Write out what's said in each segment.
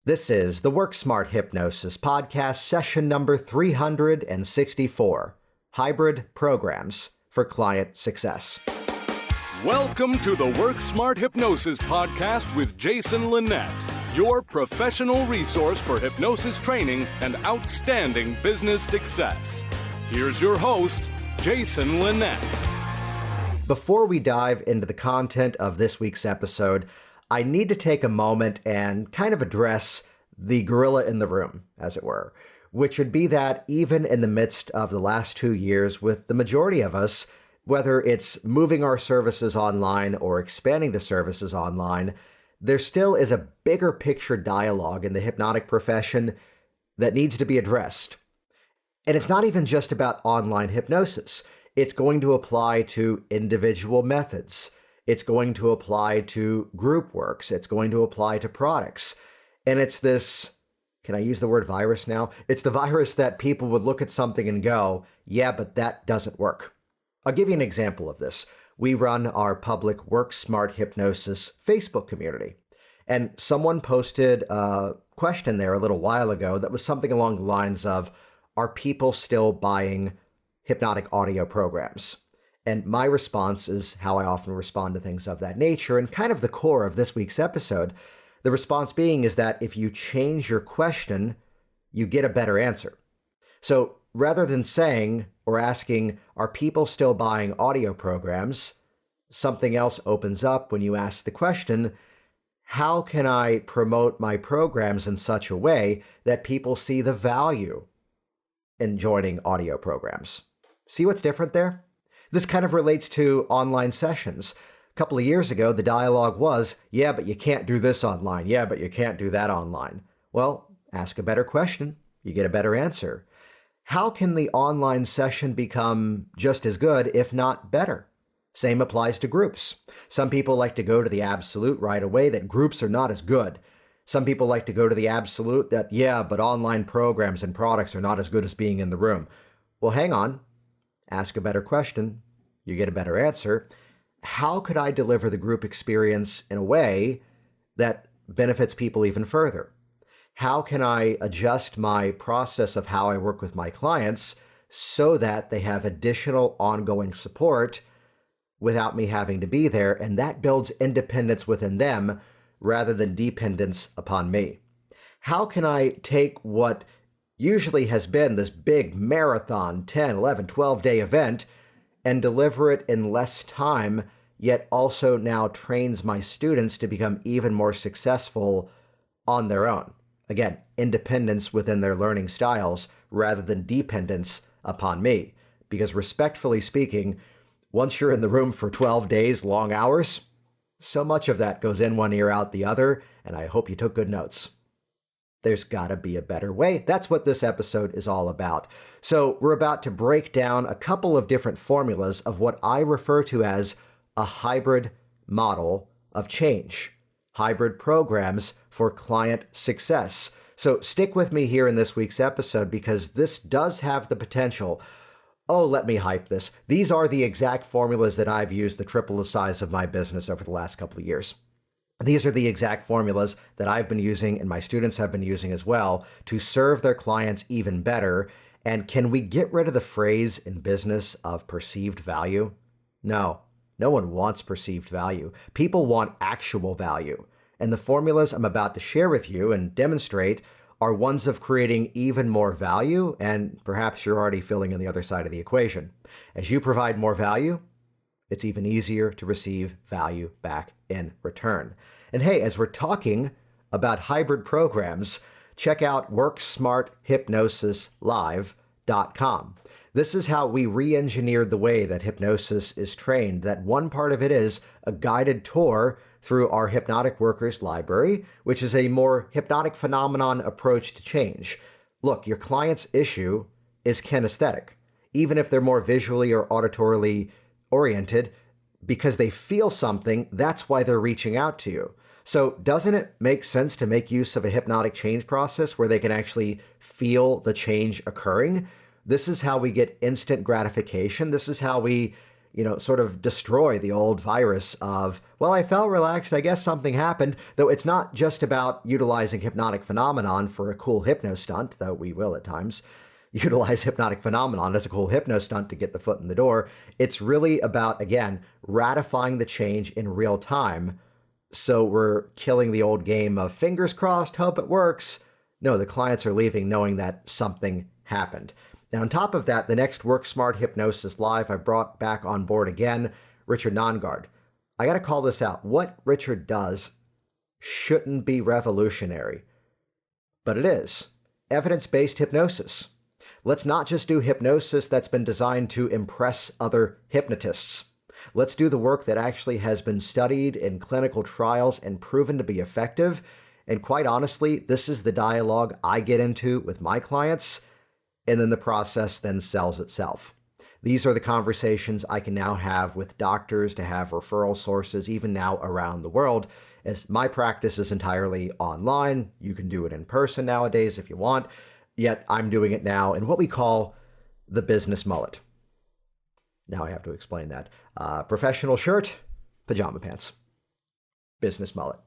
This is the Work Smart Hypnosis Podcast, session number 364, Hybrid Programs for Client Success. Welcome to the Work Smart Hypnosis Podcast with Jason Linett, your professional resource for hypnosis training and outstanding business success. Here's your host, Jason Linett. Before we dive into the content of this week's episode, I need to take a moment and kind of address the gorilla in the room, as it were, which would be that even in the midst of the last 2 years, with the majority of us, whether it's moving our services online or expanding to services online, there still is a bigger picture dialogue in the hypnotic profession that needs to be addressed. And it's not even just about online hypnosis. It's going to apply to individual methods. It's going to apply to group works. It's going to apply to products. And it's this, can I use the word virus now? It's the virus that people would look at something and go, yeah, but that doesn't work. I'll give you an example of this. We run our public Work Smart Hypnosis Facebook community. And someone posted a question there a little while ago that was something along the lines of, are people still buying hypnotic audio programs? And my response is how I often respond to things of that nature, and kind of the core of this week's episode. The response being is that if you change your question, you get a better answer. So rather than saying or asking, are people still buying audio programs? Something else opens up when you ask the question, how can I promote my programs in such a way that people see the value in joining audio programs? See what's different there? This kind of relates to online sessions. A couple of years ago, the dialogue was, yeah, but you can't do this online. Yeah, but you can't do that online. Well, ask a better question. You get a better answer. How can the online session become just as good, if not better? Same applies to groups. Some people like to go to the absolute right away that groups are not as good. Some people like to go to the absolute that, yeah, but online programs and products are not as good as being in the room. Well, hang on. Ask a better question, you get a better answer. How could I deliver the group experience in a way that benefits people even further? How can I adjust my process of how I work with my clients so that they have additional ongoing support without me having to be there? And that builds independence within them rather than dependence upon me. How can I take what usually has been this big marathon, 10, 11, 12-day event, and deliver it in less time, yet also now trains my students to become even more successful on their own? Again, independence within their learning styles rather than dependence upon me. Because respectfully speaking, once you're in the room for 12 days, long hours, so much of that goes in one ear, out the other, and I hope you took good notes. There's got to be a better way. That's what this episode is all about. So we're about to break down a couple of different formulas of what I refer to as a hybrid model of change. Hybrid programs for client success. So stick with me here in this week's episode because this does have the potential. Oh, let me hype this. These are the exact formulas that I've used to triple the size of my business over the last couple of years. These are the exact formulas that I've been using and my students have been using as well to serve their clients even better. And can we get rid of the phrase in business of perceived value? No one wants perceived value. People want actual value. And the formulas I'm about to share with you and demonstrate are ones of creating even more value, and perhaps you're already filling in the other side of the equation. As you provide more value, it's even easier to receive value back in return. And hey, as we're talking about hybrid programs, check out WorkSmartHypnosisLive.com. This is how we re-engineered the way that hypnosis is trained. That one part of it is a guided tour through our Hypnotic Workers Library, which is a more hypnotic phenomenon approach to change. Look, your client's issue is kinesthetic, even if they're more visually or auditorily oriented, because they feel something, that's why they're reaching out to you. So doesn't it make sense to make use of a hypnotic change process where they can actually feel the change occurring? This is how we get instant gratification. This is how we sort of destroy the old virus of, well, I felt relaxed, I guess something happened, though it's not just about utilizing hypnotic phenomenon for a cool hypno stunt, though we will at times utilize hypnotic phenomenon as a cool hypno stunt to get the foot in the door. It's really about, again, ratifying the change in real time. So we're killing the old game of fingers crossed, hope it works. No, the clients are leaving knowing that something happened. Now, on top of that, the next Work Smart Hypnosis Live, I brought back on board again, Richard Nongard. I got to call this out. What Richard does shouldn't be revolutionary, but it is. Evidence-based hypnosis. Let's not just do hypnosis that's been designed to impress other hypnotists. Let's do the work that actually has been studied in clinical trials and proven to be effective. And quite honestly, this is the dialogue I get into with my clients, and then the process then sells itself. These are the conversations I can now have with doctors to have referral sources, even now around the world, as my practice is entirely online. You can do it in person nowadays if you want. Yet I'm doing it now in what we call the business mullet. Now I have to explain that. Professional shirt, pajama pants. Business mullet.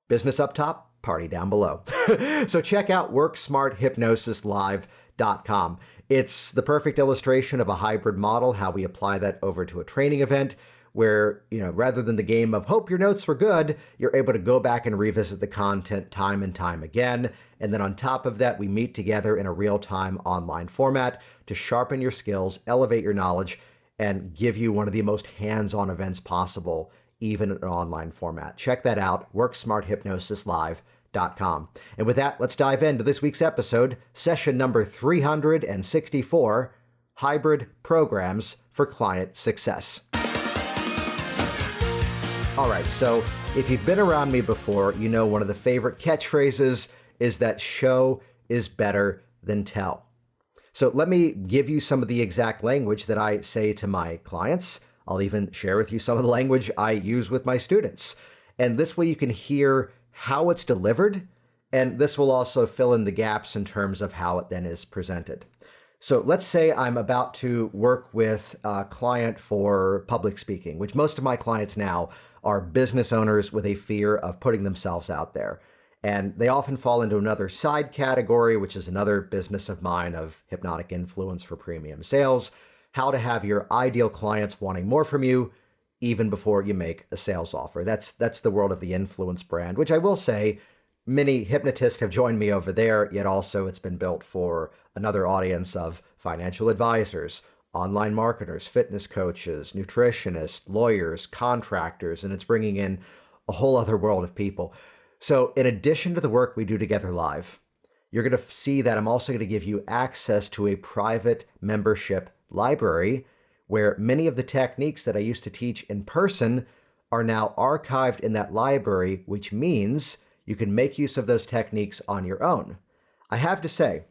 Business up top, party down below. So check out WorkSmartHypnosisLive.com. It's the perfect illustration of a hybrid model, how we apply that over to a training event where, rather than the game of hope your notes were good, you're able to go back and revisit the content time and time again. And then on top of that, we meet together in a real-time online format to sharpen your skills, elevate your knowledge, and give you one of the most hands-on events possible, even in an online format. Check that out, WorkSmartHypnosisLive.com. And with that, let's dive into this week's episode, session number 364, Hybrid Programs for Client Success. All right, so if you've been around me before, you know one of the favorite catchphrases is that show is better than tell. So let me give you some of the exact language that I say to my clients. I'll even share with you some of the language I use with my students. And this way you can hear how it's delivered, and this will also fill in the gaps in terms of how it then is presented. So let's say I'm about to work with a client for public speaking, which most of my clients now are business owners with a fear of putting themselves out there. And they often fall into another side category, which is another business of mine of hypnotic influence for premium sales, how to have your ideal clients wanting more from you even before you make a sales offer. That's the world of the influence brand, which I will say many hypnotists have joined me over there, yet also it's been built for another audience of financial advisors, online marketers, fitness coaches, nutritionists, lawyers, contractors, and it's bringing in a whole other world of people. So in addition to the work we do together live, you're going to see that I'm also going to give you access to a private membership library where many of the techniques that I used to teach in person are now archived in that library, which means you can make use of those techniques on your own. I have to say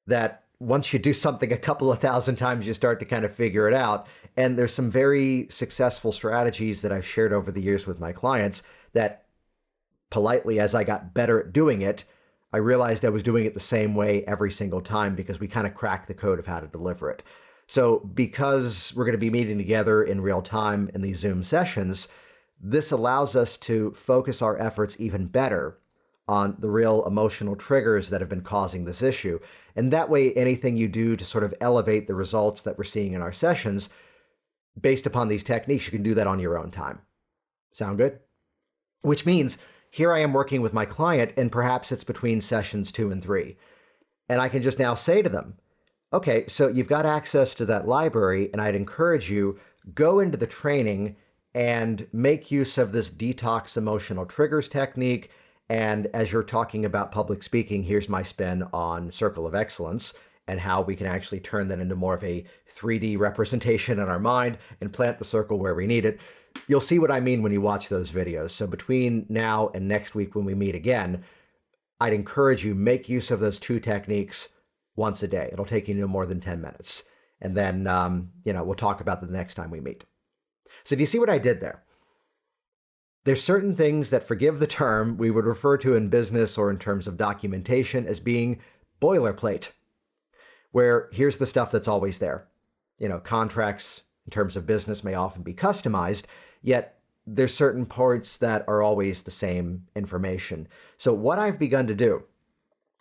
that once you do something a couple of thousand times, you start to kind of figure it out. And there's some very successful strategies that I've shared over the years with my clients that politely, as I got better at doing it, I realized I was doing it the same way every single time because we kind of cracked the code of how to deliver it. So because we're going to be meeting together in real time in these Zoom sessions, this allows us to focus our efforts even better on the real emotional triggers that have been causing this issue. And that way, anything you do to sort of elevate the results that we're seeing in our sessions, based upon these techniques, you can do that on your own time. Sound good? Which means here I am working with my client, and perhaps it's between sessions 2 and 3. And I can just now say to them, okay, so you've got access to that library, and I'd encourage you, go into the training and make use of this detox emotional triggers technique. And as you're talking about public speaking, here's my spin on Circle of Excellence and how we can actually turn that into more of a 3D representation in our mind and plant the circle where we need it. You'll see what I mean when you watch those videos. So between now and next week when we meet again, I'd encourage you, make use of those 2 techniques once a day. It'll take you no more than 10 minutes. And then, we'll talk about that the next time we meet. So do you see what I did there? There's certain things that, forgive the term, we would refer to in business or in terms of documentation as being boilerplate, where here's the stuff that's always there. Contracts, in terms of business may often be customized, yet there's certain parts that are always the same information. So what I've begun to do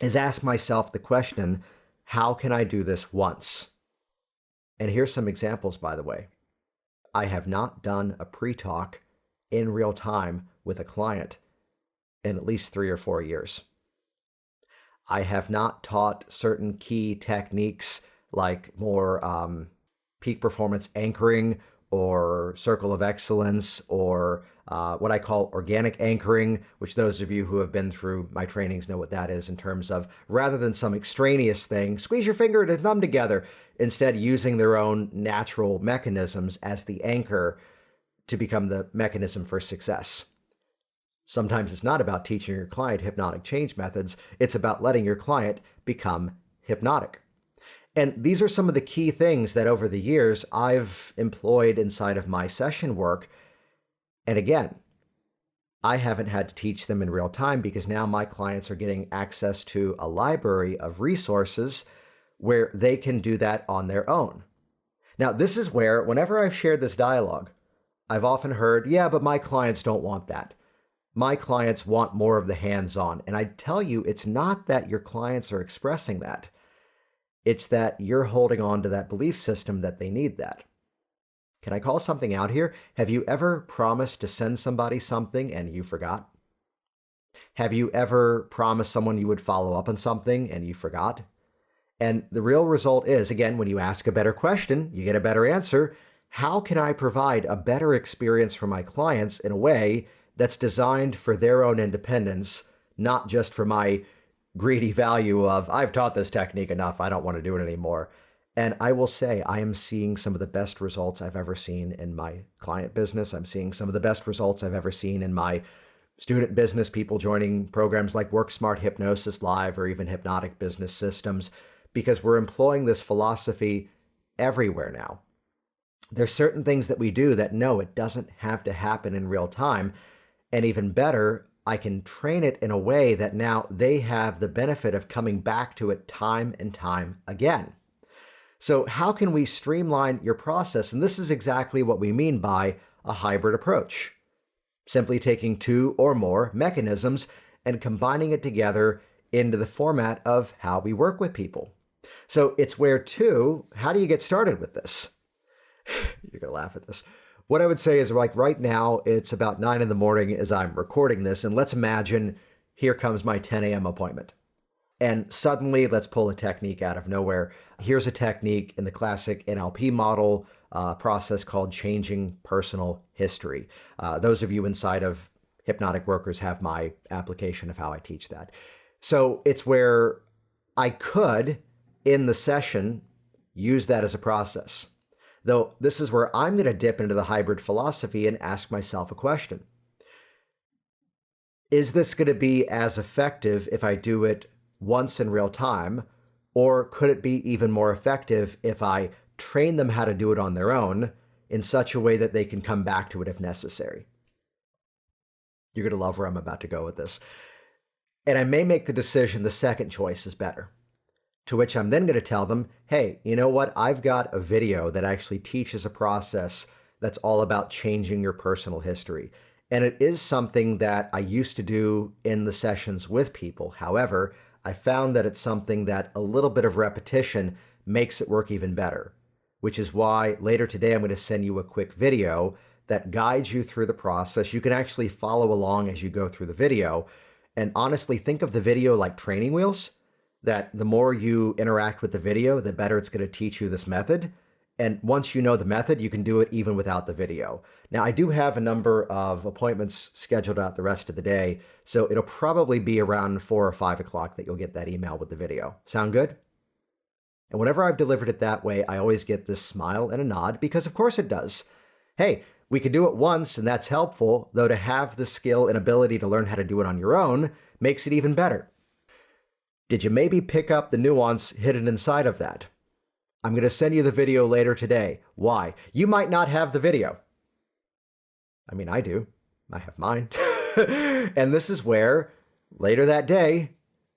is ask myself the question, how can I do this once? And here's some examples, by the way. I have not done a pre-talk in real time with a client in at least 3 or 4 years. I have not taught certain key techniques like more peak performance anchoring or circle of excellence or what I call organic anchoring, which those of you who have been through my trainings know what that is in terms of rather than some extraneous thing, squeeze your finger and thumb together, instead using their own natural mechanisms as the anchor to become the mechanism for success. Sometimes it's not about teaching your client hypnotic change methods, it's about letting your client become hypnotic. And these are some of the key things that over the years I've employed inside of my session work. And again, I haven't had to teach them in real time because now my clients are getting access to a library of resources where they can do that on their own. Now, this is where, whenever I've shared this dialogue, I've often heard, yeah, but my clients don't want that. My clients want more of the hands-on. And I tell you, it's not that your clients are expressing that. It's that you're holding on to that belief system that they need that. Can I call something out here? Have you ever promised to send somebody something and you forgot? Have you ever promised someone you would follow up on something and you forgot? And the real result is, again, when you ask a better question, you get a better answer. How can I provide a better experience for my clients in a way that's designed for their own independence, not just for my greedy value of, I've taught this technique enough, I don't want to do it anymore. And I will say, I am seeing some of the best results I've ever seen in my client business. I'm seeing some of the best results I've ever seen in my student business, people joining programs like Work Smart Hypnosis Live or even Hypnotic Business Systems, because we're employing this philosophy everywhere now. There's certain things that we do that, no, it doesn't have to happen in real time. And even better, I can train it in a way that now they have the benefit of coming back to it time and time again. So how can we streamline your process? And this is exactly what we mean by a hybrid approach. Simply taking 2 or more mechanisms and combining it together into the format of how we work with people. So it's where how do you get started with this? You're going to laugh at this. What I would say is, like, right now, it's about 9 in the morning as I'm recording this, and let's imagine here comes my 10 a.m. appointment. And suddenly, let's pull a technique out of nowhere. Here's a technique in the classic NLP model process called changing personal history. Those of you inside of Hypnotic Workers have my application of how I teach that. So it's where I could, in the session, use that as a process. Though this is where I'm going to dip into the hybrid philosophy and ask myself a question. Is this going to be as effective if I do it once in real time, or could it be even more effective if I train them how to do it on their own in such a way that they can come back to it if necessary? You're going to love where I'm about to go with this. And I may make the decision the second choice is better. To which I'm then going to tell them, hey, you know what? I've got a video that actually teaches a process that's all about changing your personal history. And it is something that I used to do in the sessions with people. However, I found that it's something that a little bit of repetition makes it work even better, which is why later today I'm going to send you a quick video that guides you through the process. You can actually follow along as you go through the video. And honestly, think of the video like training wheels, that the more you interact with the video, the better it's going to teach you this method. And once you know the method, you can do it even without the video. Now, I do have a number of appointments scheduled out the rest of the day, so it'll probably be around 4 or 5 o'clock that you'll get that email with the video. Sound good? And whenever I've delivered it that way, I always get this smile and a nod, because of course it does. Hey, we could do it once, and that's helpful, though to have the skill and ability to learn how to do it on your own makes it even better. Did you maybe pick up the nuance hidden inside of that? I'm going to send you the video later today. Why? You might not have the video. I mean, I do. I have mine. And this is where, later that day,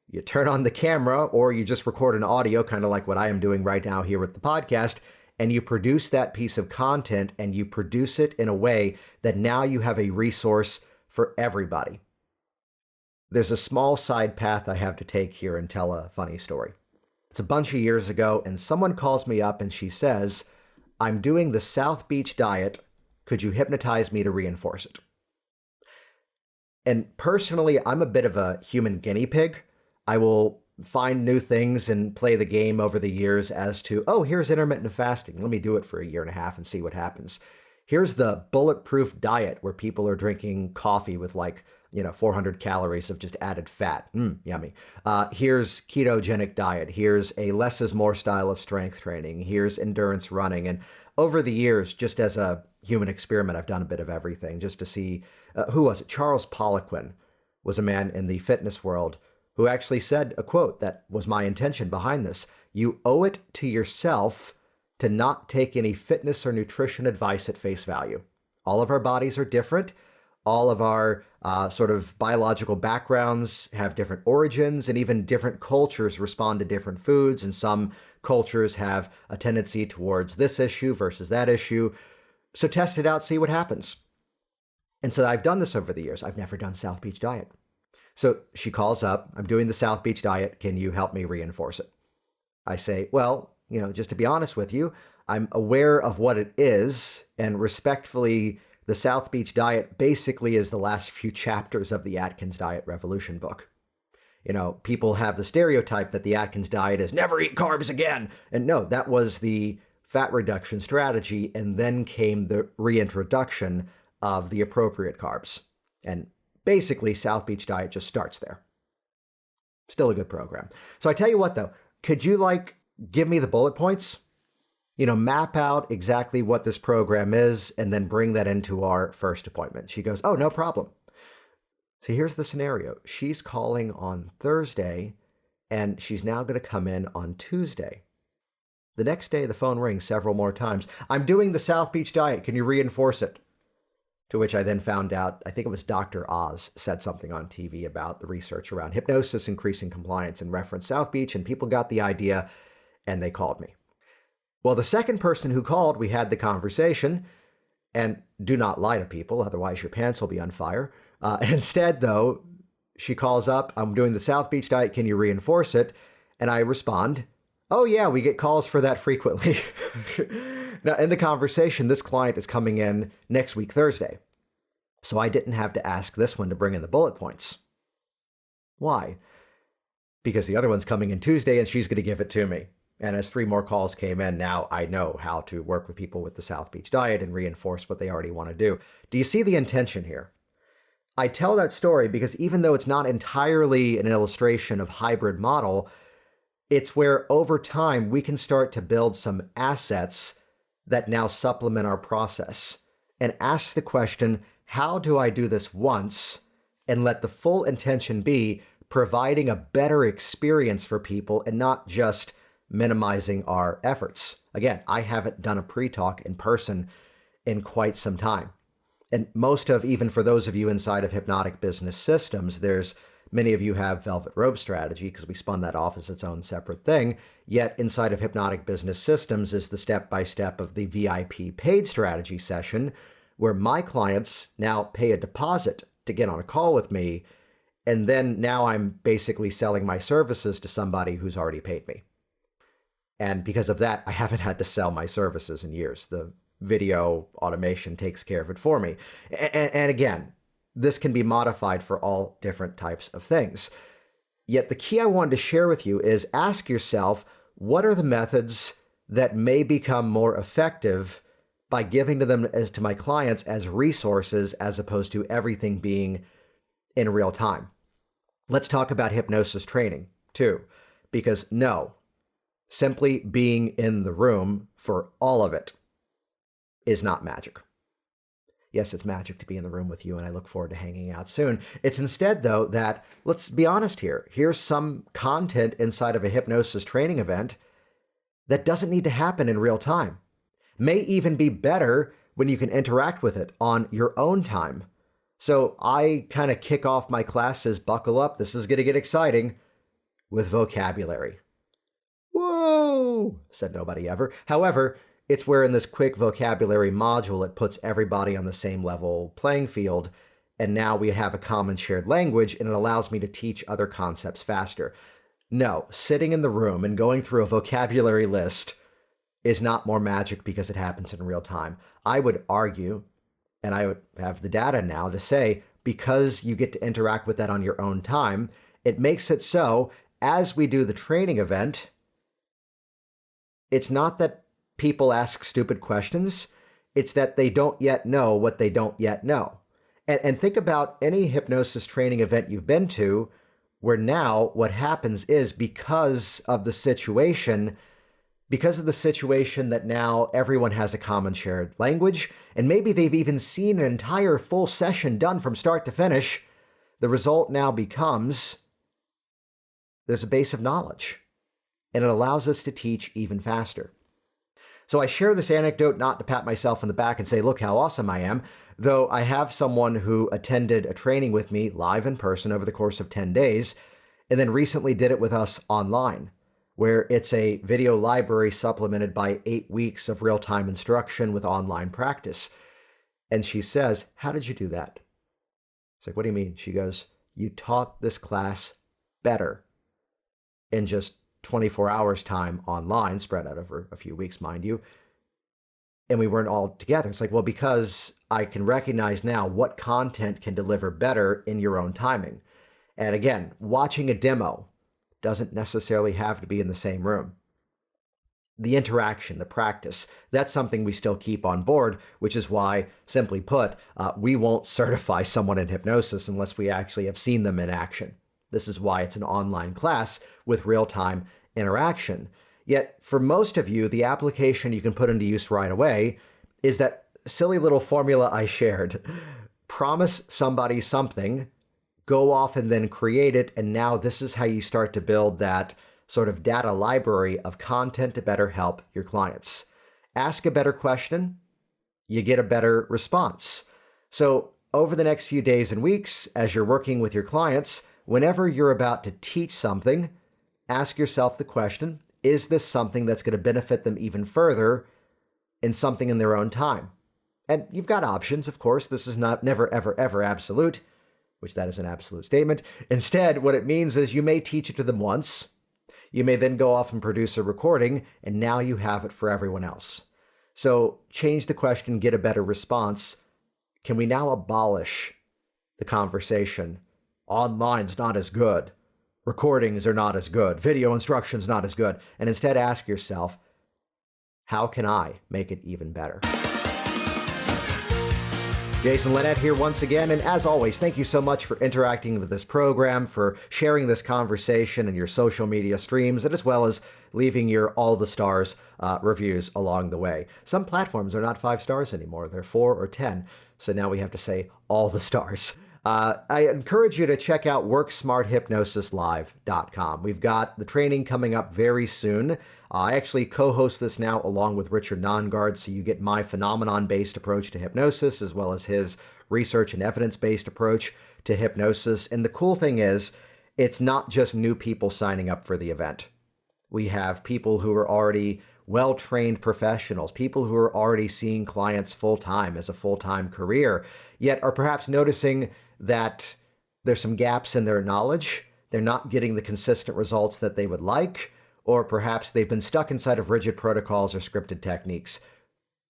you turn on the camera or you just record an audio, kind of like what I am doing right now here with the podcast, and you produce that piece of content and you produce it in a way that now you have a resource for everybody. There's a small side path I have to take here and tell a funny story. It's a bunch of years ago, and someone calls me up and she says, "I'm doing the South Beach diet. Could you hypnotize me to reinforce it?" And personally, I'm a bit of a human guinea pig. I will find new things and play the game over the years as to, oh, here's intermittent fasting. Let me do it for a year and a half and see what happens. Here's the bulletproof diet where people are drinking coffee with 400 calories of just added fat. Yummy. Here's ketogenic diet. Here's a less is more style of strength training. Here's endurance running. And over the years, just as a human experiment, I've done a bit of everything just to see, who was it? Charles Poliquin was a man in the fitness world who actually said a quote that was my intention behind this. You owe it to yourself to not take any fitness or nutrition advice at face value. All of our bodies are different. All of our sort of biological backgrounds have different origins, and even different cultures respond to different foods. And some cultures have a tendency towards this issue versus that issue. So test it out, see what happens. And so I've done this over the years. I've never done South Beach diet. So she calls up, "I'm doing the South Beach diet. Can you help me reinforce it?" I say, well, just to be honest with you, I'm aware of what it is, and respectfully, the South Beach diet basically is the last few chapters of the Atkins Diet Revolution book. People have the stereotype that the Atkins diet is never eat carbs again. And no, that was the fat reduction strategy. And then came the reintroduction of the appropriate carbs. And basically, South Beach diet just starts there. Still a good program. So I tell you what, though, could you give me the bullet points? Map out exactly what this program is and then bring that into our first appointment. She goes, "Oh, no problem." So here's the scenario. She's calling on Thursday and she's now going to come in on Tuesday. The next day, the phone rings several more times. "I'm doing the South Beach diet. Can you reinforce it?" To which I then found out, I think it was Dr. Oz said something on TV about the research around hypnosis increasing compliance and referenced South Beach, and people got the idea and they called me. Well, the second person who called, we had the conversation, and do not lie to people, otherwise your pants will be on fire. Instead, though, she calls up, "I'm doing the South Beach diet, can you reinforce it?" And I respond, "Oh yeah, we get calls for that frequently." Now, in the conversation, this client is coming in next week, Thursday. So I didn't have to ask this one to bring in the bullet points. Why? Because the other one's coming in Tuesday and she's going to give it to me. And as 3 more calls came in, now I know how to work with people with the South Beach diet and reinforce what they already want to do. Do you see the intention here? I tell that story because even though it's not entirely an illustration of hybrid model, it's where over time we can start to build some assets that now supplement our process and ask the question, how do I do this once and let the full intention be providing a better experience for people and not just minimizing our efforts. Again, I haven't done a pre-talk in person in quite some time. And even for those of you inside of Hypnotic Business Systems, many of you have Velvet Rope Strategy because we spun that off as its own separate thing. Yet inside of Hypnotic Business Systems is the step-by-step of the VIP paid strategy session where my clients now pay a deposit to get on a call with me. And then now I'm basically selling my services to somebody who's already paid me. And because of that, I haven't had to sell my services in years. The video automation takes care of it for me. And again, this can be modified for all different types of things. Yet the key I wanted to share with you is ask yourself, what are the methods that may become more effective by giving to them to my clients as resources as opposed to everything being in real time? Let's talk about hypnosis training too, because simply being in the room for all of it is not magic. Yes, it's magic to be in the room with you, and I look forward to hanging out soon. It's instead, though, that, let's be honest here, here's some content inside of a hypnosis training event that doesn't need to happen in real time. May even be better when you can interact with it on your own time. So I kind of kick off my classes, buckle up, this is going to get exciting, with vocabulary. Whoa, said nobody ever. However, It's where in this quick vocabulary module, it puts everybody on the same level playing field. And now we have a common shared language, and it allows me to teach other concepts faster. No, sitting in the room and going through a vocabulary list is not more magic because it happens in real time. I would argue, and I would have the data now to say, because you get to interact with that on your own time, it makes it so as we do the training event, it's not that people ask stupid questions, it's that they don't yet know what they don't yet know. And think about any hypnosis training event you've been to, where now what happens is because of the situation that now everyone has a common shared language, and maybe they've even seen an entire full session done from start to finish, the result now becomes there's a base of knowledge, and it allows us to teach even faster. So I share this anecdote not to pat myself on the back and say, look how awesome I am, though I have someone who attended a training with me live in person over the course of 10 days, and then recently did it with us online, where it's a video library supplemented by 8 weeks of real-time instruction with online practice. And she says, how did you do that? It's like, what do you mean? She goes, you taught this class better in just 24 hours time online, spread out over a few weeks, mind you. And we weren't all together. It's like, well, because I can recognize now what content can deliver better in your own timing. And again, watching a demo doesn't necessarily have to be in the same room. The interaction, the practice, that's something we still keep on board, which is why, simply put, we won't certify someone in hypnosis unless we actually have seen them in action. This is why it's an online class with real-time interaction. Yet, for most of you, the application you can put into use right away is that silly little formula I shared. Promise somebody something, go off and then create it, and now this is how you start to build that sort of data library of content to better help your clients. Ask a better question, you get a better response. So over the next few days and weeks, as you're working with your clients, whenever you're about to teach something, ask yourself the question, is this something that's going to benefit them even further in something in their own time? And you've got options, of course. This is not never, ever, ever absolute, which that is an absolute statement. Instead, what it means is you may teach it to them once. You may then go off and produce a recording, and now you have it for everyone else. So change the question, get a better response. Can we now abolish the conversation? Online's not as good. Recordings are not as good. Video instruction's not as good. And instead ask yourself, how can I make it even better? Jason Linett here once again, and as always, thank you so much for interacting with this program, for sharing this conversation in your social media streams, and as well as leaving your all the stars reviews along the way. Some platforms are not 5 stars anymore, they're 4 or 10, so now we have to say all the stars. I encourage you to check out WorkSmartHypnosisLive.com. We've got the training coming up very soon. I actually co-host this now along with Richard Nongard, so you get my phenomenon-based approach to hypnosis as well as his research and evidence-based approach to hypnosis. And the cool thing is, it's not just new people signing up for the event. We have people who are already well-trained professionals, people who are already seeing clients full-time as a full-time career, yet are perhaps noticing that there's some gaps in their knowledge. They're not getting the consistent results that they would like, or perhaps they've been stuck inside of rigid protocols or scripted techniques.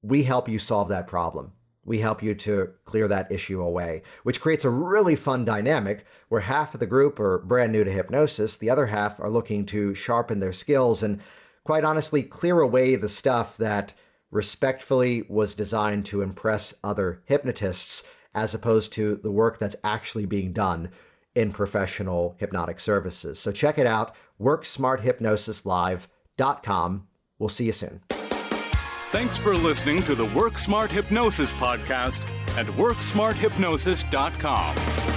We help you solve that problem. We help you to clear that issue away, which creates a really fun dynamic where half of the group are brand new to hypnosis, the other half are looking to sharpen their skills and, quite honestly, clear away the stuff that respectfully was designed to impress other hypnotists, as opposed to the work that's actually being done in professional hypnotic services. So check it out, WorkSmartHypnosisLive.com. We'll see you soon. Thanks for listening to the Work Smart Hypnosis podcast at WorkSmartHypnosis.com.